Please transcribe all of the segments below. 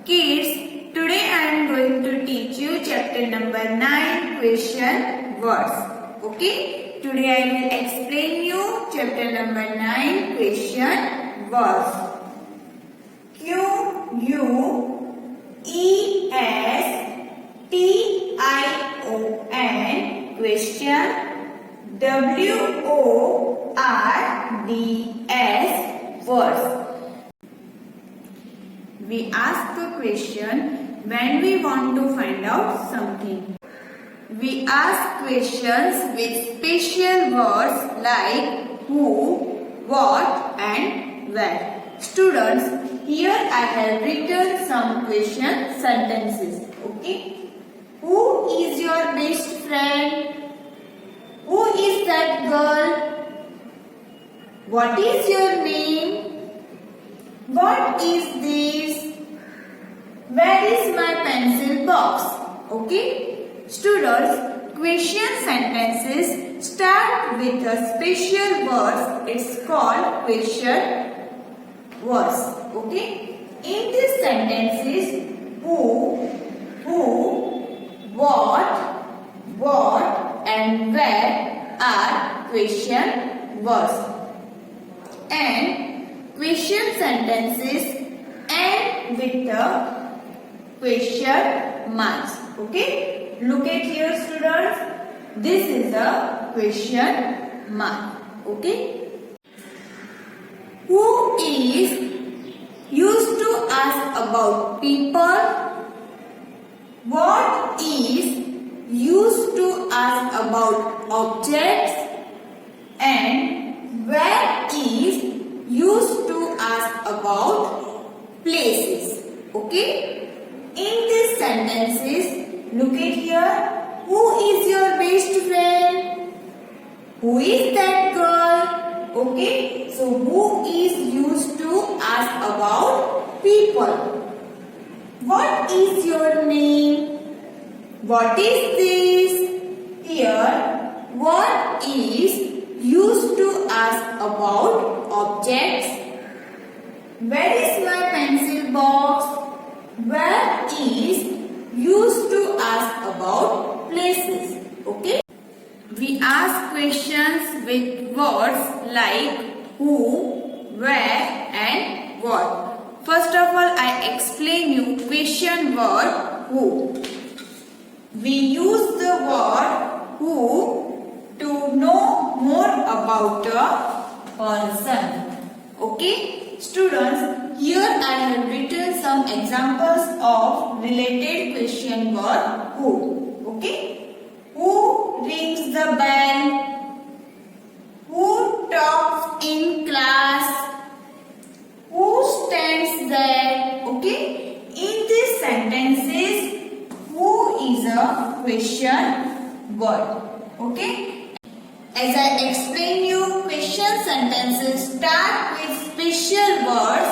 Kids, today I am going to teach you chapter number 9, question words. Okay? Today I will explain you chapter number 9, question words. Question, question, words. words. We ask the question when we want to find out something. We ask questions with special words like who, what and where. Students, here I have written some question sentences. Okay? Who is your best friend? Who is that girl? What is your name? What is this? Where is my pencil box? Okay? Students, question sentences start with a special word. It's called question words. Okay? In these sentences, who, what and where are question words. And question sentences end with the question marks. Okay? Look at here, students. This is a question mark. Okay? Who is used to ask about people? What is used to ask about objects? And where is used to ask about places. Okay? In these sentences, look at here. Who is your best friend? Who is that girl? Okay? So, who is used to ask about people? What is your name? What is this? Here, what is used to ask about objects? Where is my pencil box? Where is used to ask about places? Okay? We ask questions with words like who, where and what. First of all, I explain you question word who. We use the word who to know more about a person. Okay? Students, here I have written some examples of related question word who. Okay? Who rings the bell? Who talks in class? Who stands there? Okay? In these sentences, who is a question word. Okay? As I explain you, question sentences start with special words.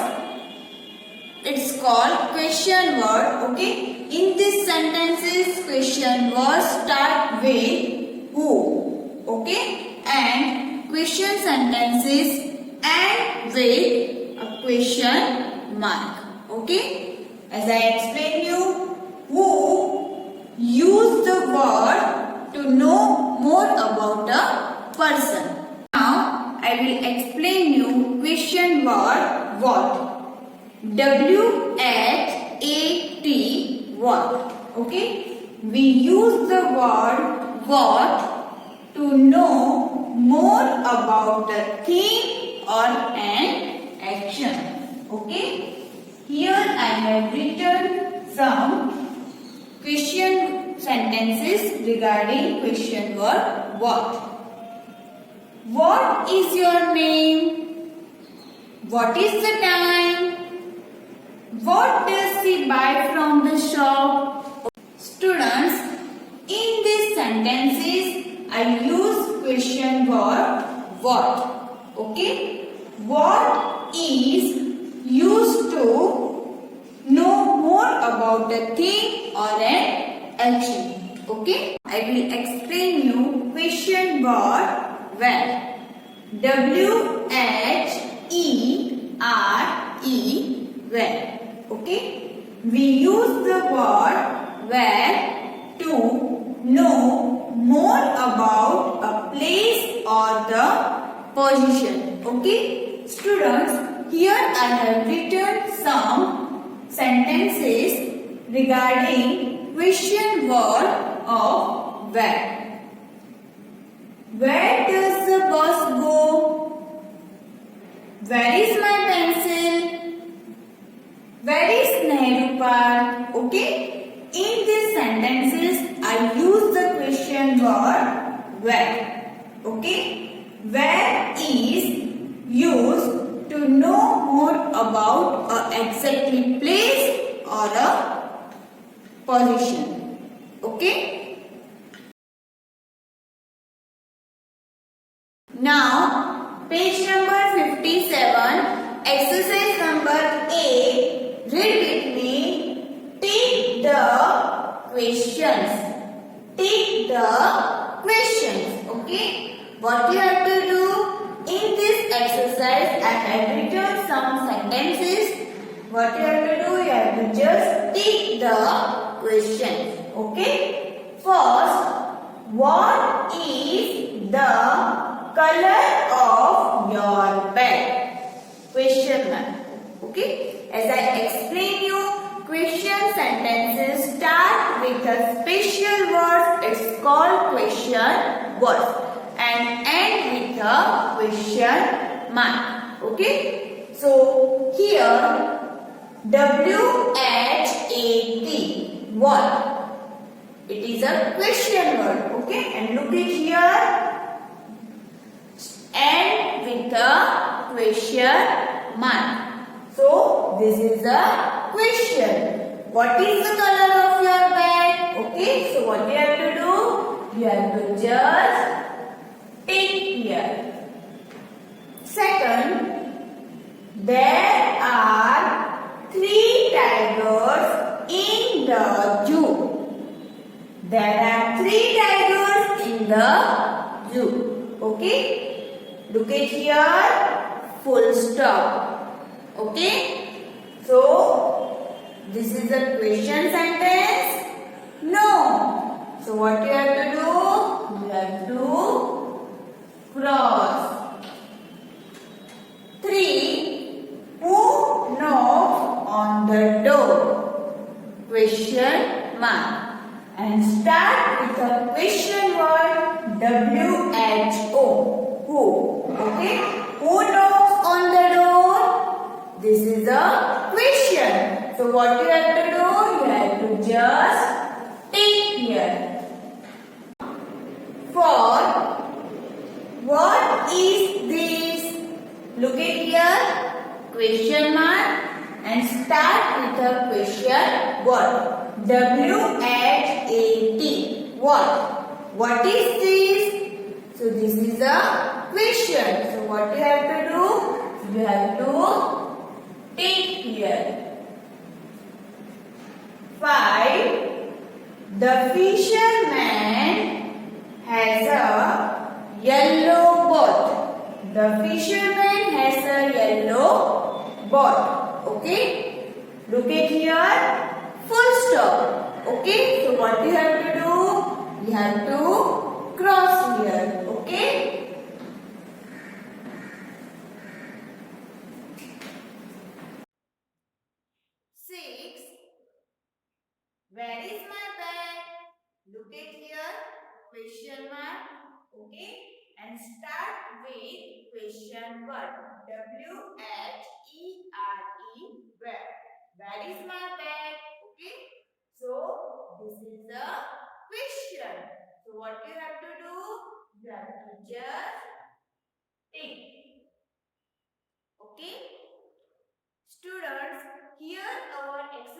It's called question word. Okay? In these sentences, question words start with who. Okay? And question sentences end with a question mark. Okay? As I explain you, who use the word to know more about a person. Now, I will explain you question word what. WHAT, what. Okay? We use the word what to know more about a thing or an action. Okay? Here I have written some question sentences regarding question word what. What is your name? What is the time? What does he buy from the shop? Students, in these sentences, I use question word what. Okay? What is used to know more about a thing or an action. Okay? I will explain you question word where. WHERE, where. Okay? we use the word where to know more about a place or the position. Okay, students, here I have written some sentences regarding question word of where. Where does the bus go? Where is my pencil? Where is Nehru Park? Okay. In these sentences, I use the question word where. Okay. Where is used to know more about a exactly place or a position. Okay. Now, page number 57, exercise number 8. Read with me. Take the questions. Take the questions. Okay. What you have to do in this exercise, I have written some sentences. What you have to do, you have to just take the questions. Okay. First, what is the color of your bed? Question mark. Okay. As I explain you, question sentences start with a special word. It's called question words and end with a question mark. Okay. So here WHAT, what? It is a question word. Okay. And look at here. And with a question mark. So this is a question. What is the color of your bed? Okay. So what you have to do? You have to just take here. Second, there are 3 tigers in the zoo. There are 3 tigers in the zoo. Okay. Look at here, full stop. Okay. So, this is a question sentence? No. So, what you have to do? You have to cross. 3. Who knocks on the door? Question mark. And start with a question word WHO. Who? Okay. Who knocks on the door? This is a question. So what you have to do? You have to just take here. For what is this? Look at here. Question mark and start with a question word. WHAT. What? What is this? So this is a question. So what you have to do? You have to take here. 5. The fisherman has a yellow boat. The fisherman has a yellow boat. Okay. Look at here. Full stop. Okay. So what you have to do? You have to cross here. Okay. Where is my bag? Look at here, question mark, okay, and start with question word, WHERE, where. Where is my bag? Okay, so this is the question. So what you have to do? You have to just tick. Okay, students, here our exercise